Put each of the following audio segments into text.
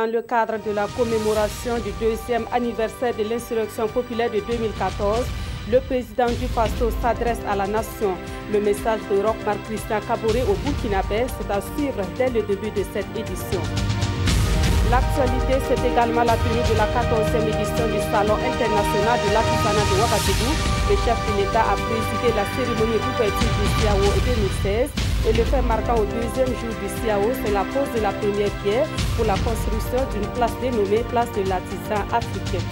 Dans le cadre de la commémoration du 2e anniversaire de l'insurrection populaire de 2014, le président du Faso s'adresse à la nation. Le message de Roch Marc Christian Kaboré au Burkinabé, c'est à suivre dès le début de cette édition. L'actualité, c'est également la tenue de la 14e édition du Salon international de l'artisanat de Ouagadougou. Le chef de l'État a présidé la cérémonie d'ouverture du CIAO 2016 et le fait marquant au 2e jour du CIAO, c'est la pose de la première pierre pour la construction d'une place dénommée Place de l'artisan africain.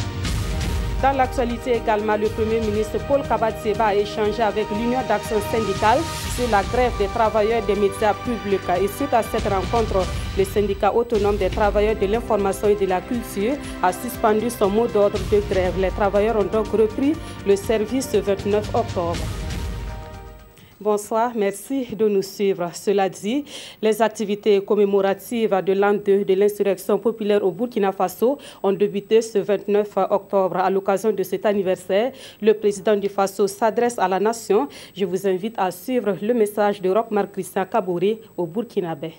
Dans l'actualité également, le Premier ministre Paul Kabat-Seba a échangé avec l'Union d'action syndicale sur la grève des travailleurs des médias publics. Et suite à cette rencontre, le syndicat autonome des travailleurs de l'information et de la culture a suspendu son mot d'ordre de grève. Les travailleurs ont donc repris le service le 29 octobre. Bonsoir, merci de nous suivre. Cela dit, les activités commémoratives de l'an 2 de l'insurrection populaire au Burkina Faso ont débuté ce 29 octobre. À l'occasion de cet anniversaire, le président du Faso s'adresse à la nation. Je vous invite à suivre le message de Roch Marc Christian Kaboré au Burkinabé.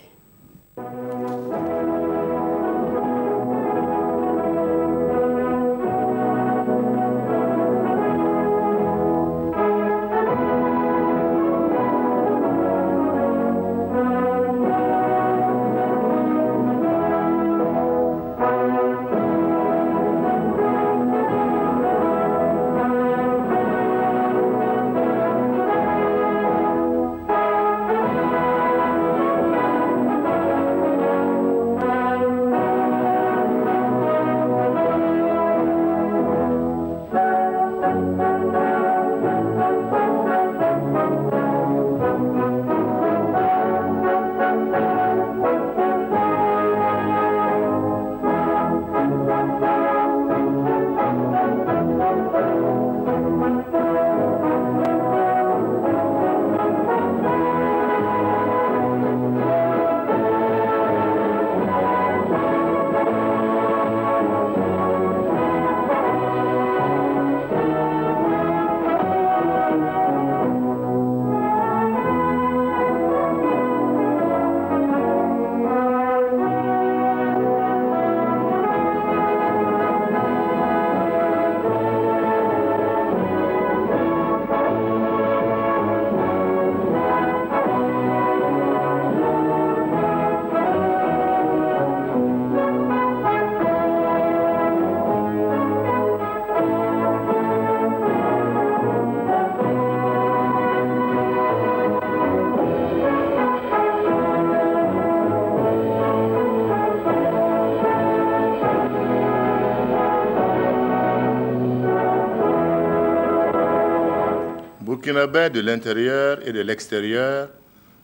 Burkinabé de l'intérieur et de l'extérieur,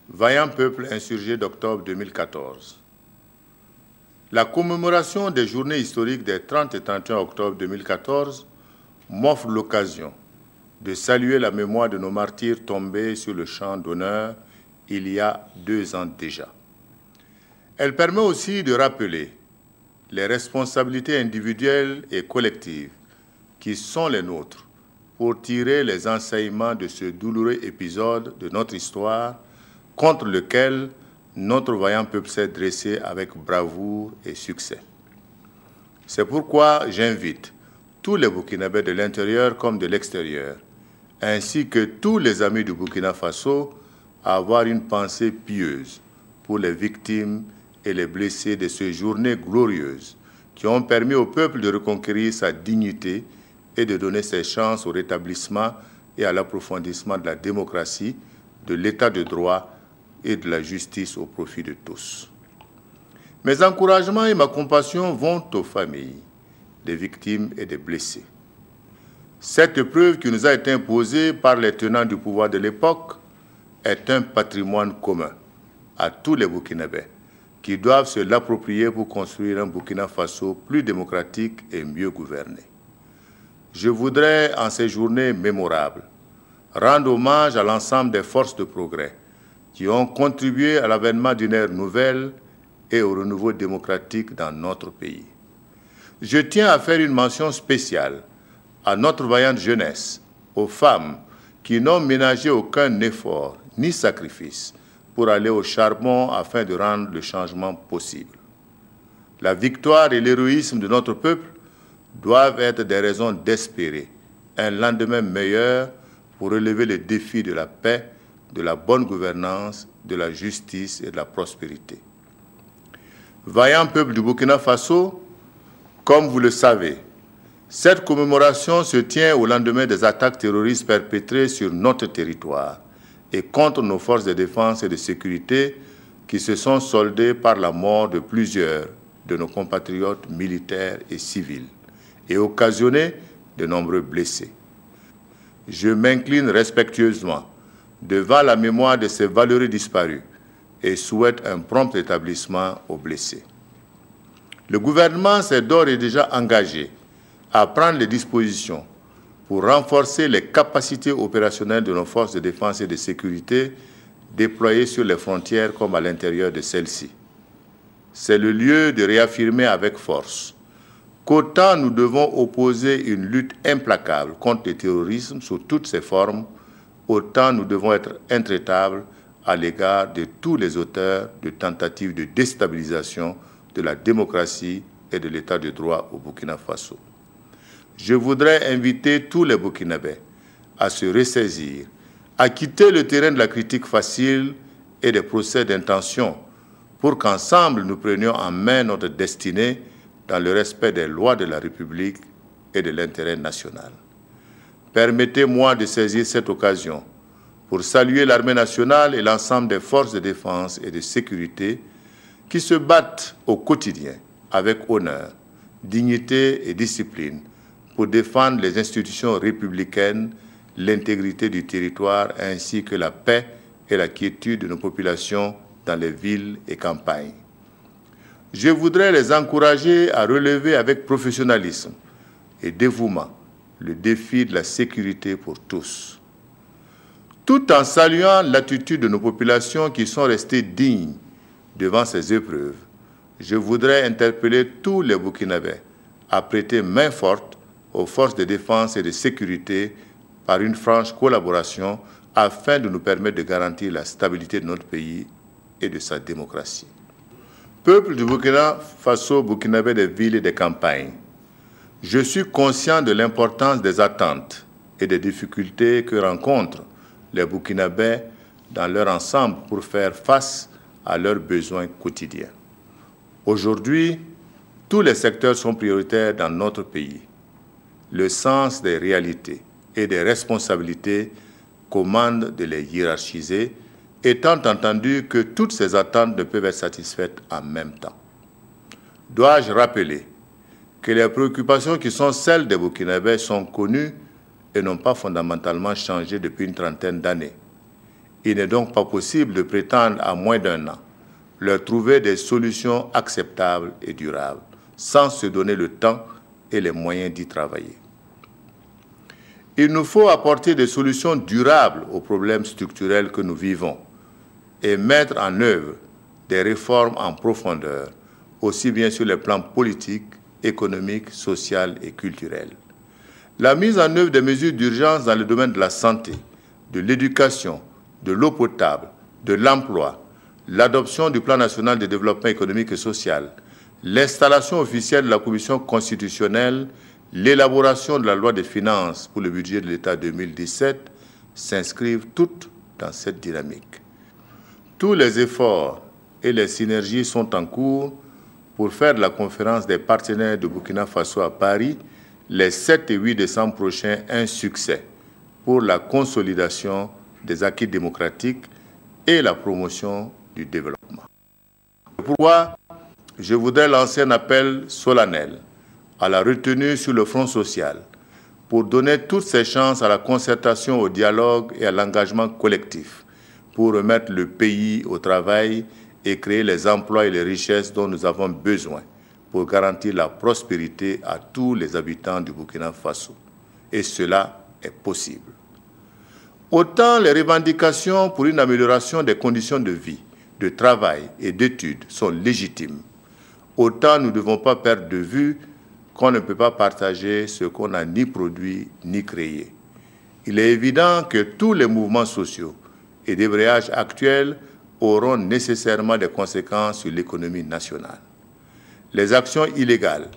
vaillant peuple insurgé d'octobre 2014. La commémoration des journées historiques des 30 et 31 octobre 2014 m'offre l'occasion de saluer la mémoire de nos martyrs tombés sur le champ d'honneur il y a 2 ans déjà. Elle permet aussi de rappeler les responsabilités individuelles et collectives qui sont les nôtres pour tirer les enseignements de ce douloureux épisode de notre histoire contre lequel notre vaillant peuple s'est dressé avec bravoure et succès. C'est pourquoi j'invite tous les Burkinabés de l'intérieur comme de l'extérieur, ainsi que tous les amis du Burkina Faso, à avoir une pensée pieuse pour les victimes et les blessés de ces journées glorieuses qui ont permis au peuple de reconquérir sa dignité et de donner ses chances au rétablissement et à l'approfondissement de la démocratie, de l'état de droit et de la justice au profit de tous. Mes encouragements et ma compassion vont aux familles des victimes et des blessés. Cette épreuve qui nous a été imposée par les tenants du pouvoir de l'époque est un patrimoine commun à tous les Burkinabés qui doivent se l'approprier pour construire un Burkina Faso plus démocratique et mieux gouverné. Je voudrais, en ces journées mémorables, rendre hommage à l'ensemble des forces de progrès qui ont contribué à l'avènement d'une ère nouvelle et au renouveau démocratique dans notre pays. Je tiens à faire une mention spéciale à notre vaillante jeunesse, aux femmes qui n'ont ménagé aucun effort ni sacrifice pour aller au charbon afin de rendre le changement possible. La victoire et l'héroïsme de notre peuple doivent être des raisons d'espérer un lendemain meilleur pour relever les défis de la paix, de la bonne gouvernance, de la justice et de la prospérité. Vaillant peuple du Burkina Faso, comme vous le savez, cette commémoration se tient au lendemain des attaques terroristes perpétrées sur notre territoire et contre nos forces de défense et de sécurité qui se sont soldées par la mort de plusieurs de nos compatriotes militaires et civils et occasionné de nombreux blessés. Je m'incline respectueusement devant la mémoire de ces valeureux disparus et souhaite un prompt rétablissement aux blessés. Le gouvernement s'est d'ores et déjà engagé à prendre les dispositions pour renforcer les capacités opérationnelles de nos forces de défense et de sécurité déployées sur les frontières comme à l'intérieur de celles-ci. C'est le lieu de réaffirmer avec force qu'autant nous devons opposer une lutte implacable contre le terrorisme sous toutes ses formes, autant nous devons être intraitables à l'égard de tous les auteurs de tentatives de déstabilisation de la démocratie et de l'état de droit au Burkina Faso. Je voudrais inviter tous les Burkinabés à se ressaisir, à quitter le terrain de la critique facile et des procès d'intention pour qu'ensemble nous prenions en main notre destinée dans le respect des lois de la République et de l'intérêt national. Permettez-moi de saisir cette occasion pour saluer l'armée nationale et l'ensemble des forces de défense et de sécurité qui se battent au quotidien avec honneur, dignité et discipline pour défendre les institutions républicaines, l'intégrité du territoire ainsi que la paix et la quiétude de nos populations dans les villes et campagnes. Je voudrais les encourager à relever avec professionnalisme et dévouement le défi de la sécurité pour tous, tout en saluant l'attitude de nos populations qui sont restées dignes devant ces épreuves. Je voudrais interpeller tous les Burkinabés à prêter main forte aux forces de défense et de sécurité par une franche collaboration afin de nous permettre de garantir la stabilité de notre pays et de sa démocratie. Peuple du Burkina Faso, Burkinabé des villes et des campagnes, je suis conscient de l'importance des attentes et des difficultés que rencontrent les Burkinabés dans leur ensemble pour faire face à leurs besoins quotidiens. Aujourd'hui, tous les secteurs sont prioritaires dans notre pays. Le sens des réalités et des responsabilités commande de les hiérarchiser, étant entendu que toutes ces attentes ne peuvent être satisfaites en même temps. Dois-je rappeler que les préoccupations qui sont celles des Burkinabés sont connues et n'ont pas fondamentalement changé depuis une trentaine d'années. Il n'est donc pas possible de prétendre à moins d'un an leur trouver des solutions acceptables et durables, sans se donner le temps et les moyens d'y travailler. Il nous faut apporter des solutions durables aux problèmes structurels que nous vivons et mettre en œuvre des réformes en profondeur, aussi bien sur les plans politiques, économiques, social et culturel. La mise en œuvre des mesures d'urgence dans le domaine de la santé, de l'éducation, de l'eau potable, de l'emploi, l'adoption du plan national de développement économique et social, l'installation officielle de la commission constitutionnelle, l'élaboration de la loi des finances pour le budget de l'État 2017 s'inscrivent toutes dans cette dynamique. Tous les efforts et les synergies sont en cours pour faire de la conférence des partenaires de Burkina Faso à Paris les 7 et 8 décembre prochains un succès pour la consolidation des acquis démocratiques et la promotion du développement. Pourquoi je voudrais lancer un appel solennel à la retenue sur le front social pour donner toutes ses chances à la concertation, au dialogue et à l'engagement collectif pour remettre le pays au travail et créer les emplois et les richesses dont nous avons besoin pour garantir la prospérité à tous les habitants du Burkina Faso. Et cela est possible. Autant les revendications pour une amélioration des conditions de vie, de travail et d'études sont légitimes, autant nous ne devons pas perdre de vue qu'on ne peut pas partager ce qu'on n'a ni produit ni créé. Il est évident que tous les mouvements sociaux et débrayages actuels auront nécessairement des conséquences sur l'économie nationale. les actions illégales,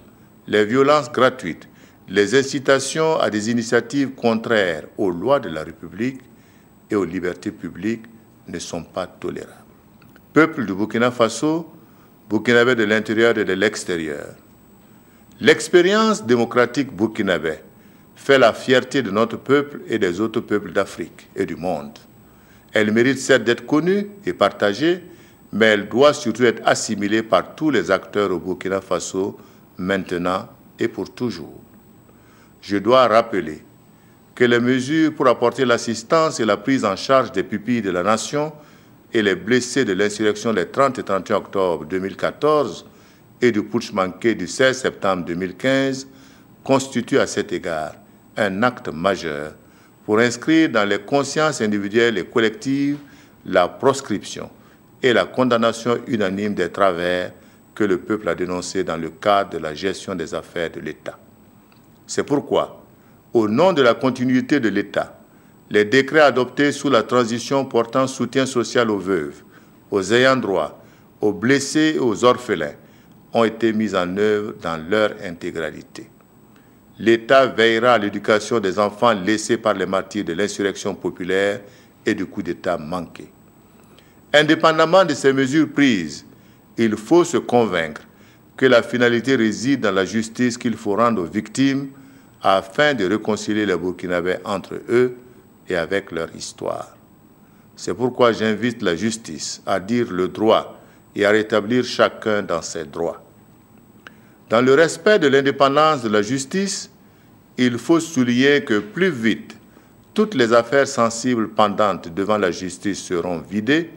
les violences gratuites, les incitations à des initiatives contraires aux lois de la République et aux libertés publiques ne sont pas tolérables. Peuple du Burkina Faso, Burkinabé de l'intérieur et de l'extérieur, l'expérience démocratique burkinabé fait la fierté de notre peuple et des autres peuples d'Afrique et du monde. Elle mérite certes d'être connue et partagée, mais elle doit surtout être assimilée par tous les acteurs au Burkina Faso, maintenant et pour toujours. Je dois rappeler que les mesures pour apporter l'assistance et la prise en charge des pupilles de la nation et les blessés de l'insurrection des 30 et 31 octobre 2014 et du putsch manqué du 16 septembre 2015 constituent à cet égard un acte majeur pour inscrire dans les consciences individuelles et collectives la proscription et la condamnation unanime des travers que le peuple a dénoncés dans le cadre de la gestion des affaires de l'État. C'est pourquoi, au nom de la continuité de l'État, les décrets adoptés sous la transition portant soutien social aux veuves, aux ayants droit, aux blessés et aux orphelins ont été mis en œuvre dans leur intégralité. L'État veillera à l'éducation des enfants laissés par les martyrs de l'insurrection populaire et du coup d'État manqué. Indépendamment de ces mesures prises, il faut se convaincre que la finalité réside dans la justice qu'il faut rendre aux victimes afin de réconcilier les Burkinabés entre eux et avec leur histoire. C'est pourquoi j'invite la justice à dire le droit et à rétablir chacun dans ses droits. Dans le respect de l'indépendance de la justice, il faut souligner que plus vite toutes les affaires sensibles pendantes devant la justice seront vidées,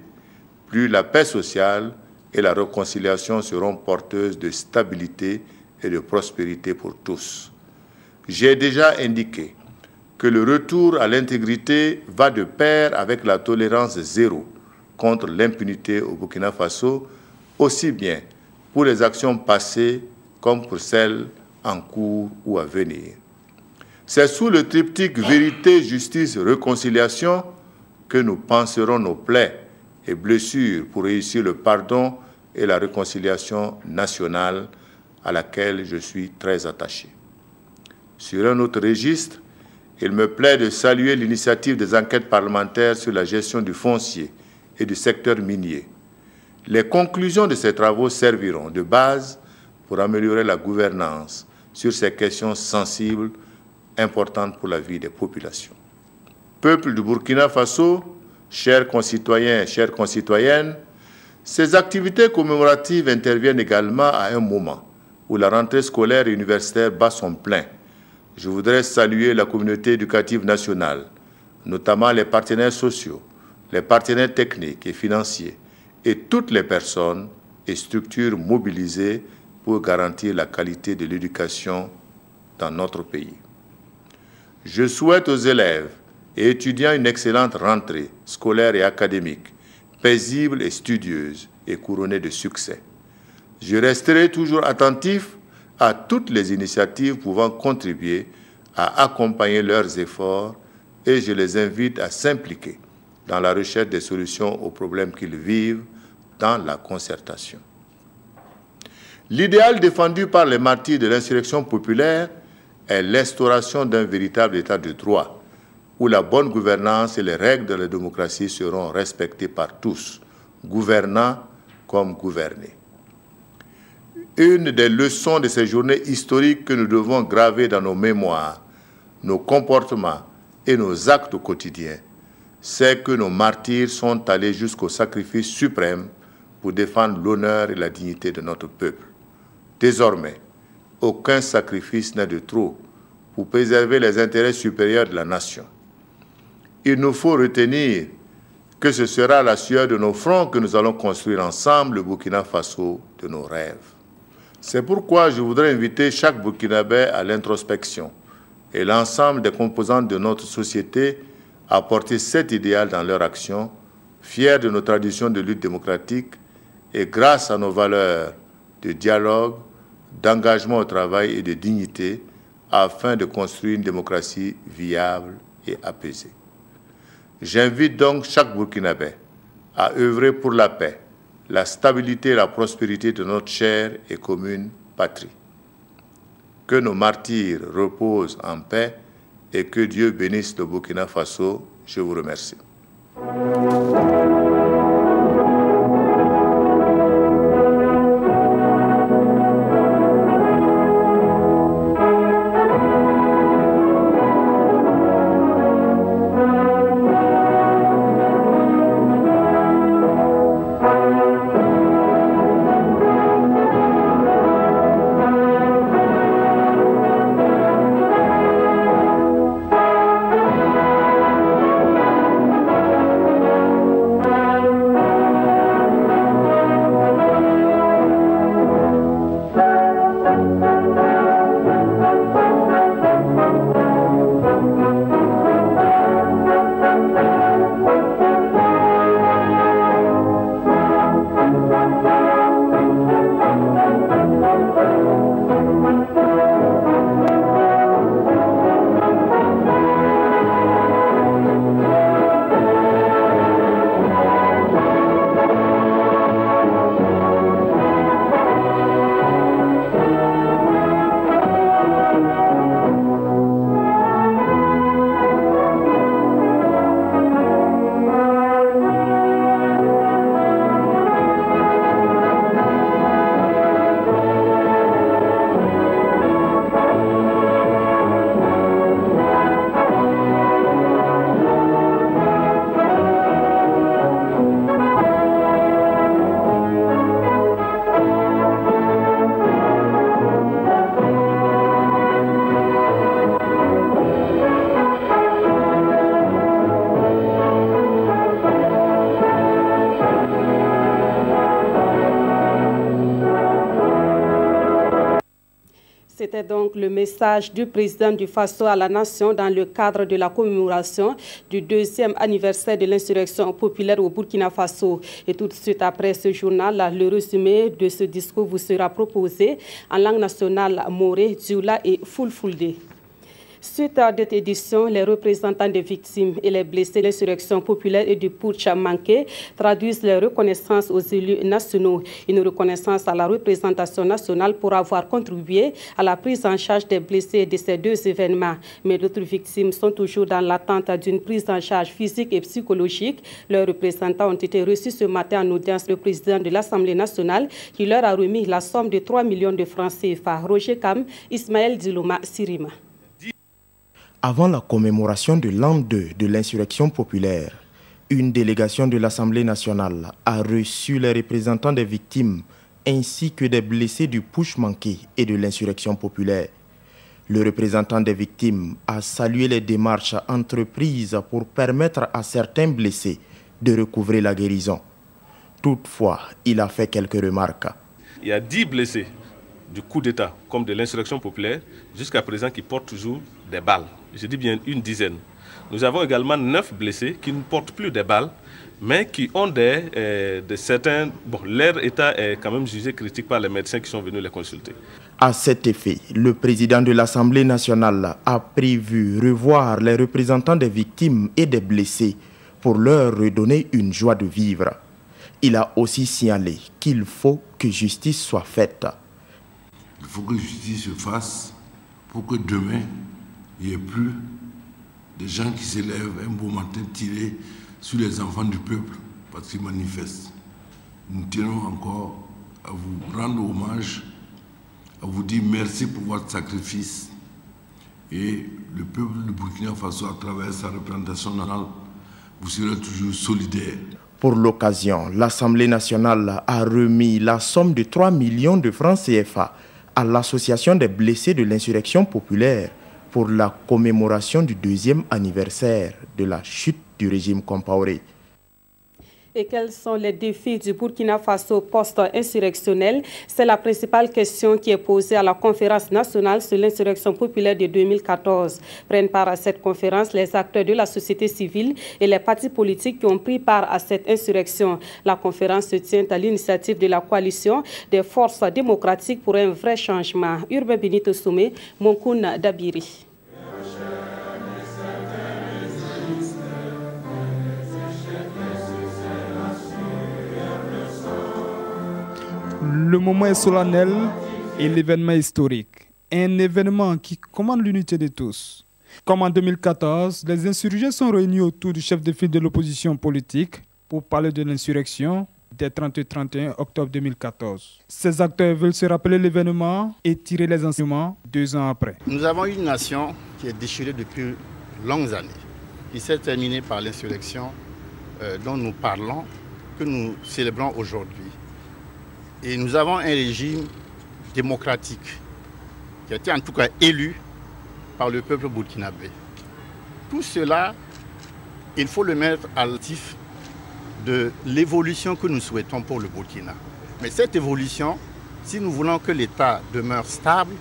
plus la paix sociale et la réconciliation seront porteuses de stabilité et de prospérité pour tous. J'ai déjà indiqué que le retour à l'intégrité va de pair avec la tolérance zéro contre l'impunité au Burkina Faso, aussi bien pour les actions passées comme pour celles en cours ou à venir. C'est sous le triptyque vérité, justice, réconciliation que nous panserons nos plaies et blessures pour réussir le pardon et la réconciliation nationale à laquelle je suis très attaché. Sur un autre registre, il me plaît de saluer l'initiative des enquêtes parlementaires sur la gestion du foncier et du secteur minier. Les conclusions de ces travaux serviront de base pour améliorer la gouvernance sur ces questions sensibles, importantes pour la vie des populations. Peuple du Burkina Faso, chers concitoyens et chères concitoyennes, ces activités commémoratives interviennent également à un moment où la rentrée scolaire et universitaire bat son plein. Je voudrais saluer la communauté éducative nationale, notamment les partenaires sociaux, les partenaires techniques et financiers, et toutes les personnes et structures mobilisées pour garantir la qualité de l'éducation dans notre pays. Je souhaite aux élèves et étudiants une excellente rentrée scolaire et académique, paisible et studieuse et couronnée de succès. Je resterai toujours attentif à toutes les initiatives pouvant contribuer à accompagner leurs efforts et je les invite à s'impliquer dans la recherche des solutions aux problèmes qu'ils vivent dans la concertation. L'idéal défendu par les martyrs de l'insurrection populaire est l'instauration d'un véritable état de droit où la bonne gouvernance et les règles de la démocratie seront respectées par tous, gouvernants comme gouvernés. Une des leçons de ces journées historiques que nous devons graver dans nos mémoires, nos comportements et nos actes quotidiens, c'est que nos martyrs sont allés jusqu'au sacrifice suprême pour défendre l'honneur et la dignité de notre peuple. Désormais, aucun sacrifice n'est de trop pour préserver les intérêts supérieurs de la nation. Il nous faut retenir que ce sera à la sueur de nos fronts que nous allons construire ensemble le Burkina Faso de nos rêves. C'est pourquoi je voudrais inviter chaque Burkinabé à l'introspection et l'ensemble des composantes de notre société à porter cet idéal dans leur action, fiers de nos traditions de lutte démocratique et grâce à nos valeurs de dialogue, d'engagement au travail et de dignité, afin de construire une démocratie viable et apaisée. J'invite donc chaque Burkinabé à œuvrer pour la paix, la stabilité et la prospérité de notre chère et commune patrie. Que nos martyrs reposent en paix et que Dieu bénisse le Burkina Faso. Je vous remercie. C'était donc le message du président du Faso à la nation dans le cadre de la commémoration du 2e anniversaire de l'insurrection populaire au Burkina Faso. Et tout de suite après ce journal, le résumé de ce discours vous sera proposé en langue nationale Moré, Dioula et Fulfulde. Suite à cette édition, les représentants des victimes et les blessés de l'insurrection populaire et du putsch manqué traduisent leur reconnaissance aux élus nationaux. Une reconnaissance à la représentation nationale pour avoir contribué à la prise en charge des blessés de ces deux événements. Mais d'autres victimes sont toujours dans l'attente d'une prise en charge physique et psychologique. Leurs représentants ont été reçus ce matin en audience le président de l'Assemblée nationale qui leur a remis la somme de 3 millions de francs CFA. Roger Kam, Ismaël Dilouma, Sirima. Avant la commémoration de l'an 2 de l'insurrection populaire, une délégation de l'Assemblée nationale a reçu les représentants des victimes ainsi que des blessés du putsch manqué et de l'insurrection populaire. Le représentant des victimes a salué les démarches entreprises pour permettre à certains blessés de recouvrer la guérison. Toutefois, il a fait quelques remarques. Il y a 10 blessés du coup d'État comme de l'insurrection populaire jusqu'à présent qui portent toujours des balles. Je dis bien une dizaine. Nous avons également 9 blessés qui ne portent plus des balles, mais qui ont des certains... Bon, leur état est quand même jugé critique par les médecins qui sont venus les consulter. À cet effet, le président de l'Assemblée nationale a prévu revoir les représentants des victimes et des blessés pour leur redonner une joie de vivre. Il a aussi signalé qu'il faut que justice soit faite. Il faut que justice se fasse pour que demain, il n'y ait plus des gens qui s'élèvent un beau matin tirés sur les enfants du peuple parce qu'ils manifestent. Nous tenons encore à vous rendre hommage, à vous dire merci pour votre sacrifice. Et le peuple du Burkina Faso, à travers sa représentation nationale, vous serez toujours solidaires. Pour l'occasion, l'Assemblée nationale a remis la somme de 3 millions de francs CFA à l'Association des blessés de l'insurrection populaire pour la commémoration du 2e anniversaire de la chute du régime Compaoré. Et quels sont les défis du Burkina Faso post-insurrectionnel? C'est la principale question qui est posée à la conférence nationale sur l'insurrection populaire de 2014. Prennent part à cette conférence les acteurs de la société civile et les partis politiques qui ont pris part à cette insurrection. La conférence se tient à l'initiative de la coalition des forces démocratiques pour un vrai changement. Urbain Benito Soumé, Monkoun Dabiri. Le moment est solennel et l'événement historique. Un événement qui commande l'unité de tous. Comme en 2014, les insurgés sont réunis autour du chef de file de l'opposition politique pour parler de l'insurrection des 30 et 31 octobre 2014. Ces acteurs veulent se rappeler l'événement et tirer les enseignements 2 ans après. Nous avons une nation qui est déchirée depuis longues années. Il s'est terminé par l'insurrection dont nous parlons, que nous célébrons aujourd'hui. Et nous avons un régime démocratique qui a été en tout cas élu par le peuple burkinabé. Tout cela, il faut le mettre à l'actif de l'évolution que nous souhaitons pour le Burkina. Mais cette évolution, si nous voulons que l'État demeure stable,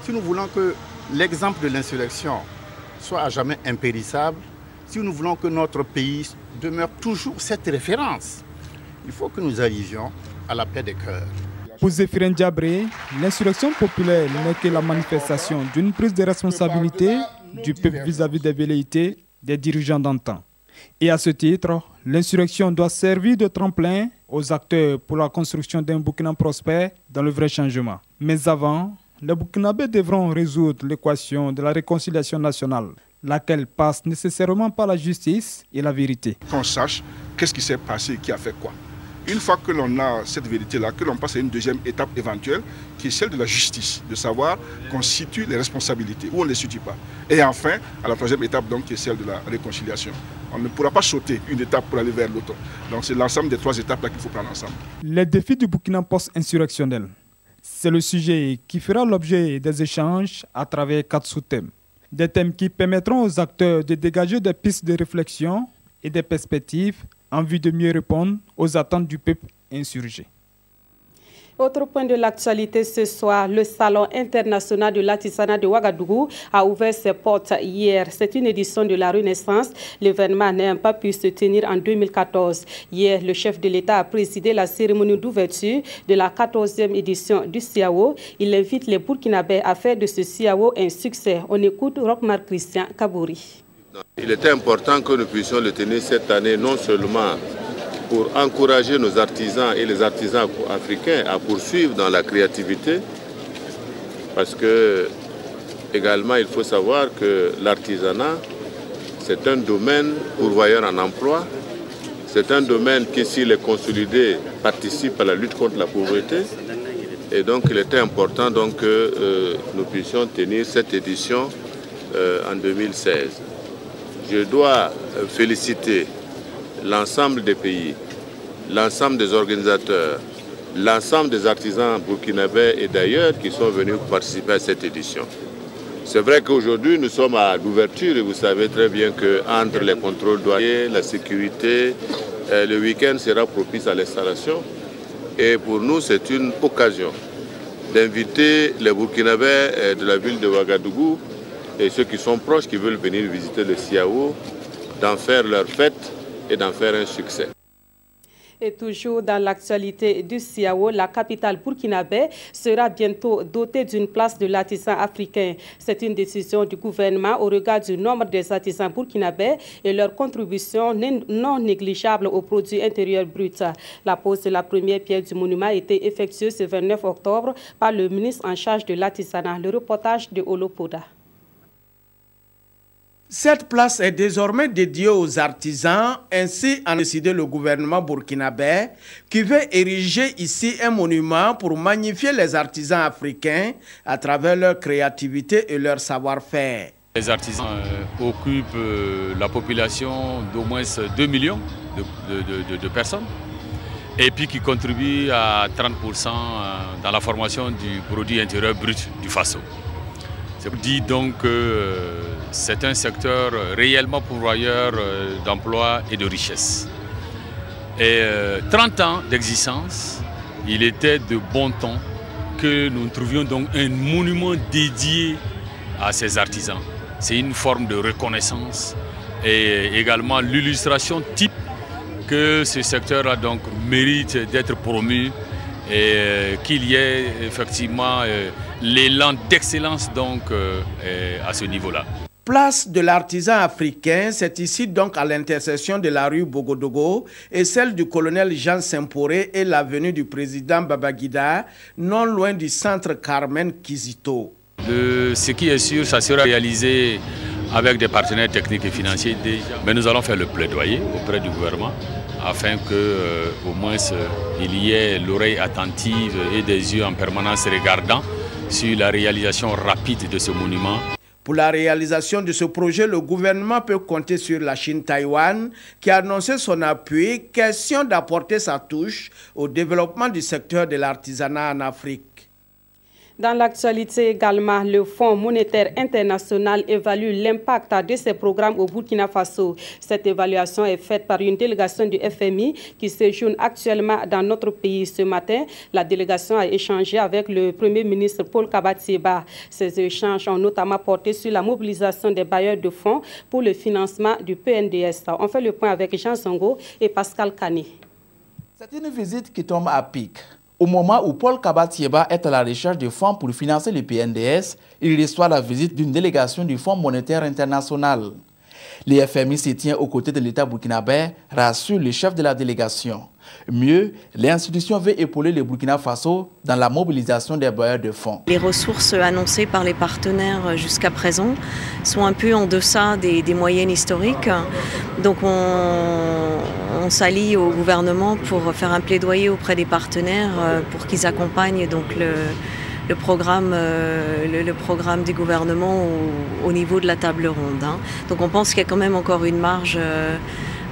si nous voulons que l'exemple de l'insurrection soit à jamais impérissable, si nous voulons que notre pays demeure toujours cette référence, il faut que nous arrivions à la paix des cœurs. Pour Zéphirin Diabré, l'insurrection populaire n'est que la manifestation d'une prise de responsabilité du peuple vis-à-vis des velléités des dirigeants d'antan. Et à ce titre, l'insurrection doit servir de tremplin aux acteurs pour la construction d'un Burkina prospère dans le vrai changement. Mais avant, les Burkinabés devront résoudre l'équation de la réconciliation nationale, laquelle passe nécessairement par la justice et la vérité. Qu'on sache qu'est-ce qui s'est passé, qui a fait quoi. Une fois que l'on a cette vérité-là, que l'on passe à une deuxième étape éventuelle, qui est celle de la justice, de savoir qu'on situe les responsabilités, ou on ne les situe pas. Et enfin, à la troisième étape, donc, qui est celle de la réconciliation. On ne pourra pas sauter une étape pour aller vers l'autre. Donc c'est l'ensemble des 3 étapes-là qu'il faut prendre ensemble. Les défis du Burkina post-insurrectionnel, c'est le sujet qui fera l'objet des échanges à travers 4 sous-thèmes. Des thèmes qui permettront aux acteurs de dégager des pistes de réflexion et des perspectives en vue de mieux répondre aux attentes du peuple insurgé. Autre point de l'actualité ce soir, le Salon international de l'artisanat de Ouagadougou a ouvert ses portes hier. C'est une édition de la Renaissance. L'événement n'a pas pu se tenir en 2014. Hier, le chef de l'État a présidé la cérémonie d'ouverture de la 14e édition du CIAO. Il invite les Burkinabés à faire de ce CIAO un succès. On écoute Rochmar Christian Kabouri. Il était important que nous puissions le tenir cette année, non seulement pour encourager nos artisans et les artisans africains à poursuivre dans la créativité, parce que également il faut savoir que l'artisanat, c'est un domaine pourvoyeur en emploi, c'est un domaine qui, s'il est consolidé, participe à la lutte contre la pauvreté, et donc il était important donc, que nous puissions tenir cette édition en 2016. Je dois féliciter l'ensemble des pays, l'ensemble des organisateurs, l'ensemble des artisans burkinabés et d'ailleurs qui sont venus participer à cette édition. C'est vrai qu'aujourd'hui nous sommes à l'ouverture et vous savez très bien qu'entre les contrôles douaniers, la sécurité, le week-end sera propice à l'installation. Et pour nous c'est une occasion d'inviter les Burkinabés de la ville de Ouagadougou et ceux qui sont proches, qui veulent venir visiter le CIAO, d'en faire leur fête et d'en faire un succès. Et toujours dans l'actualité du CIAO, la capitale burkinabé sera bientôt dotée d'une place de l'artisan africain. C'est une décision du gouvernement au regard du nombre des artisans burkinabés et leur contribution non négligeable au produit intérieur brut. La pose de la première pierre du monument a été effectuée ce 29 octobre par le ministre en charge de l'artisanat. Le reportage de Olopoda. Cette place est désormais dédiée aux artisans, ainsi a décidé le gouvernement burkinabé qui veut ériger ici un monument pour magnifier les artisans africains à travers leur créativité et leur savoir-faire. Les artisans occupent la population d'au moins 2 millions de personnes et puis qui contribuent à 30% dans la formation du produit intérieur brut du Faso. Ça dit donc que c'est un secteur réellement pourvoyeur d'emplois et de richesses. Et 30 ans d'existence, il était de bon ton que nous trouvions donc un monument dédié à ces artisans. C'est une forme de reconnaissance et également l'illustration type que ce secteur-là donc mérite d'être promu et qu'il y ait effectivement l'élan d'excellence donc à ce niveau-là. Place de l'artisan africain, c'est ici donc à l'intersection de la rue Bogodogo et celle du colonel Jean Saint-Poré et l'avenue du président Babangida, non loin du centre Carmen Kizito. Ce qui est sûr, ça sera réalisé avec des partenaires techniques et financiers déjà. Mais nous allons faire le plaidoyer auprès du gouvernement afin que au moins il y ait l'oreille attentive et des yeux en permanence regardant sur la réalisation rapide de ce monument. Pour la réalisation de ce projet, le gouvernement peut compter sur la Chine-Taïwan qui a annoncé son appui, question d'apporter sa touche au développement du secteur de l'artisanat en Afrique. Dans l'actualité également, le Fonds monétaire international évalue l'impact de ces programmes au Burkina Faso. Cette évaluation est faite par une délégation du FMI qui séjourne actuellement dans notre pays. Ce matin, la délégation a échangé avec le Premier ministre Paul Kabathieba. Ces échanges ont notamment porté sur la mobilisation des bailleurs de fonds pour le financement du PNDS. On fait le point avec Jean Songo et Pascal Kani. C'est une visite qui tombe à pic. Au moment où Paul Kabathieba est à la recherche de fonds pour financer le PNDS, il reçoit la visite d'une délégation du Fonds monétaire international. Le FMI se tient aux côtés de l'État burkinabé, rassure le chef de la délégation. Mieux, l'institution veut épauler le Burkina Faso dans la mobilisation des bailleurs de fonds. Les ressources annoncées par les partenaires jusqu'à présent sont un peu en deçà des moyennes historiques. Donc on s'allie au gouvernement pour faire un plaidoyer auprès des partenaires pour qu'ils accompagnent donc le programme du gouvernement au niveau de la table ronde. Donc on pense qu'il y a quand même encore une marge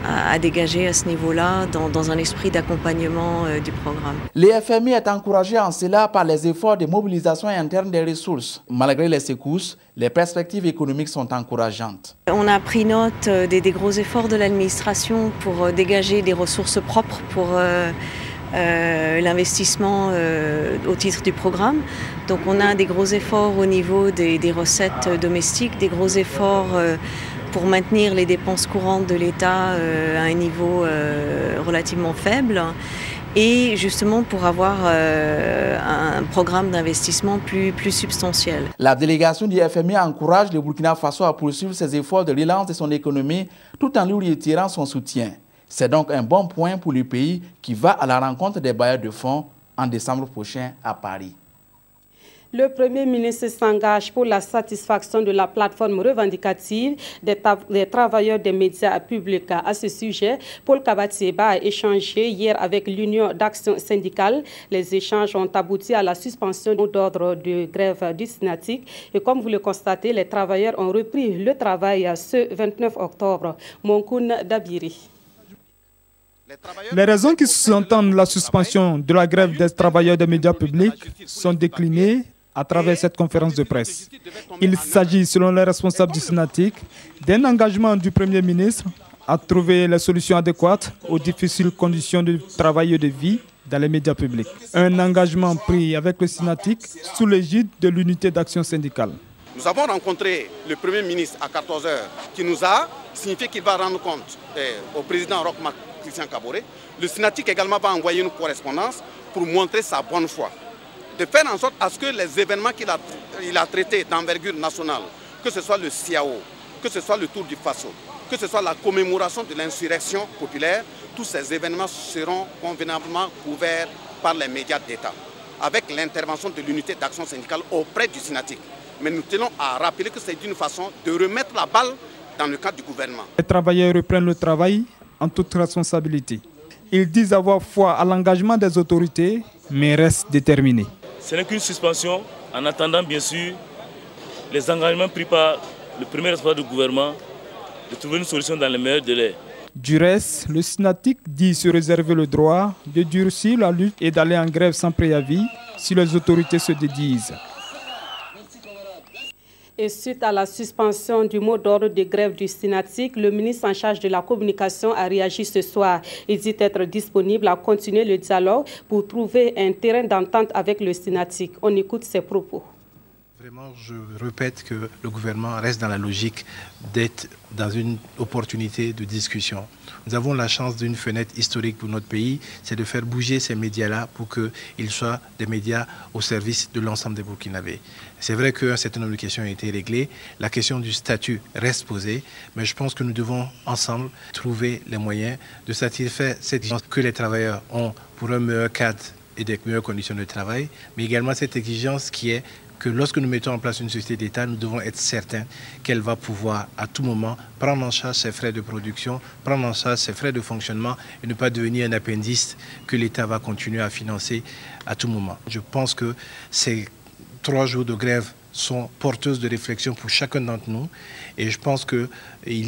à dégager à ce niveau-là dans un esprit d'accompagnement du programme. Le FMI est encouragé en cela par les efforts de mobilisation interne des ressources. Malgré les secousses, les perspectives économiques sont encourageantes. On a pris note des gros efforts de l'administration pour dégager des ressources propres pour l'investissement au titre du programme. Donc on a des gros efforts au niveau des recettes domestiques, des gros efforts pour maintenir les dépenses courantes de l'État à un niveau relativement faible et justement pour avoir un programme d'investissement plus substantiel. La délégation du FMI encourage le Burkina Faso à poursuivre ses efforts de relance de son économie tout en lui retirant son soutien. C'est donc un bon point pour le pays qui va à la rencontre des bailleurs de fonds en décembre prochain à Paris. Le Premier ministre s'engage pour la satisfaction de la plateforme revendicative des travailleurs des médias publics. À ce sujet, Paul Kabathieba a échangé hier avec l'Union d'action syndicale. Les échanges ont abouti à la suspension d'ordre de grève du SYNATIC. Et comme vous le constatez, les travailleurs ont repris le travail ce 29 octobre. Monkoun Dabiri. Les raisons qui sous-entendent la suspension de la grève des travailleurs des médias publics sont déclinées à travers cette conférence de presse. Il s'agit, selon les responsables du SYNATIC, d'un engagement du Premier ministre à trouver les solutions adéquates aux difficiles conditions de travail et de vie dans les médias publics. Un engagement pris avec le SYNATIC sous l'égide de l'unité d'action syndicale. Nous avons rencontré le Premier ministre à 14 h qui nous a signifié qu'il va rendre compte au président Roch Marc Christian Kaboré. Le SYNATIC également va envoyer une correspondance pour montrer sa bonne foi. De faire en sorte à ce que les événements qu'il a traités d'envergure nationale, que ce soit le CIAO, que ce soit le Tour du Faso, que ce soit la commémoration de l'insurrection populaire, tous ces événements seront convenablement couverts par les médias d'État, avec l'intervention de l'unité d'action syndicale auprès du SYNATIC. Mais nous tenons à rappeler que c'est une façon de remettre la balle dans le cadre du gouvernement. Les travailleurs reprennent le travail en toute responsabilité. Ils disent avoir foi à l'engagement des autorités, mais restent déterminés. Ce n'est qu'une suspension, en attendant bien sûr les engagements pris par le premier responsable du gouvernement de trouver une solution dans les meilleurs délais. Du reste, le SYNATIC dit se réserver le droit de durcir la lutte et d'aller en grève sans préavis si les autorités se dédisent. Et suite à la suspension du mot d'ordre de grève du SYNATIC, le ministre en charge de la communication a réagi ce soir. Il dit être disponible à continuer le dialogue pour trouver un terrain d'entente avec le SYNATIC. On écoute ses propos. Vraiment, je répète que le gouvernement reste dans la logique d'être dans une opportunité de discussion. Nous avons la chance d'une fenêtre historique pour notre pays, c'est de faire bouger ces médias-là pour qu'ils soient des médias au service de l'ensemble des Burkinabés. C'est vrai qu'un certain nombre de questions ont été réglées, la question du statut reste posée, mais je pense que nous devons ensemble trouver les moyens de satisfaire cette exigence que les travailleurs ont pour un meilleur cadre et des meilleures conditions de travail, mais également cette exigence qui est que lorsque nous mettons en place une société d'État, nous devons être certains qu'elle va pouvoir à tout moment prendre en charge ses frais de production, prendre en charge ses frais de fonctionnement et ne pas devenir un appendice que l'État va continuer à financer à tout moment. Je pense que ces 3 jours de grève sont porteuses de réflexion pour chacun d'entre nous et je pense qu'il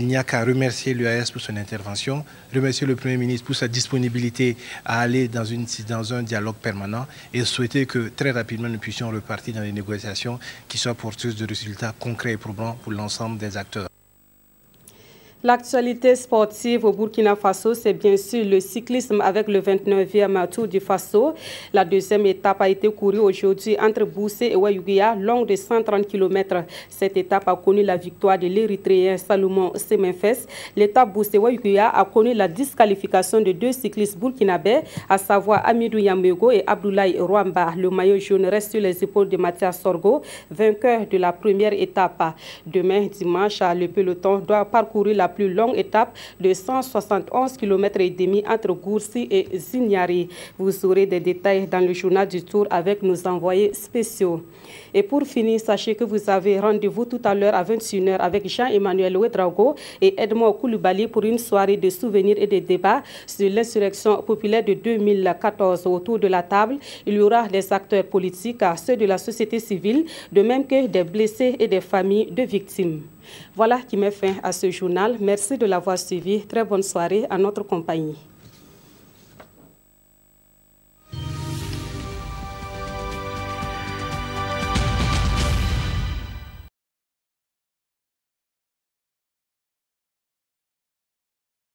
n'y a qu'à remercier l'UAS pour son intervention, remercier le Premier ministre pour sa disponibilité à aller dans un dialogue permanent et souhaiter que très rapidement nous puissions repartir dans des négociations qui soient porteuses de résultats concrets et probants pour l'ensemble des acteurs. L'actualité sportive au Burkina Faso, c'est bien sûr le cyclisme avec le 29e Tour du Faso. La deuxième étape a été courue aujourd'hui entre Boussé et Ouayouguia, longue de 130 km. Cette étape a connu la victoire de l'Érythréen Salomon Semenfes. L'étape Boussé-Ouayouguia a connu la disqualification de 2 cyclistes burkinabés, à savoir Amidou Yamego et Abdoulaye Rwamba. Le maillot jaune reste sur les épaules de Mathias Sorgo, vainqueur de la première étape. Demain, dimanche, le peloton doit parcourir la plus longue étape de 171 km et demi entre Goursi et Zignari. Vous aurez des détails dans le journal du Tour avec nos envoyés spéciaux. Et pour finir, sachez que vous avez rendez-vous tout à l'heure à 21h avec Jean-Emmanuel Ouedraogo et Edmond Koulibaly pour une soirée de souvenirs et de débats sur l'insurrection populaire de 2014. Autour de la table, il y aura des acteurs politiques, ceux de la société civile, de même que des blessés et des familles de victimes. Voilà qui met fin à ce journal. Merci de l'avoir suivi. Très bonne soirée à notre compagnie.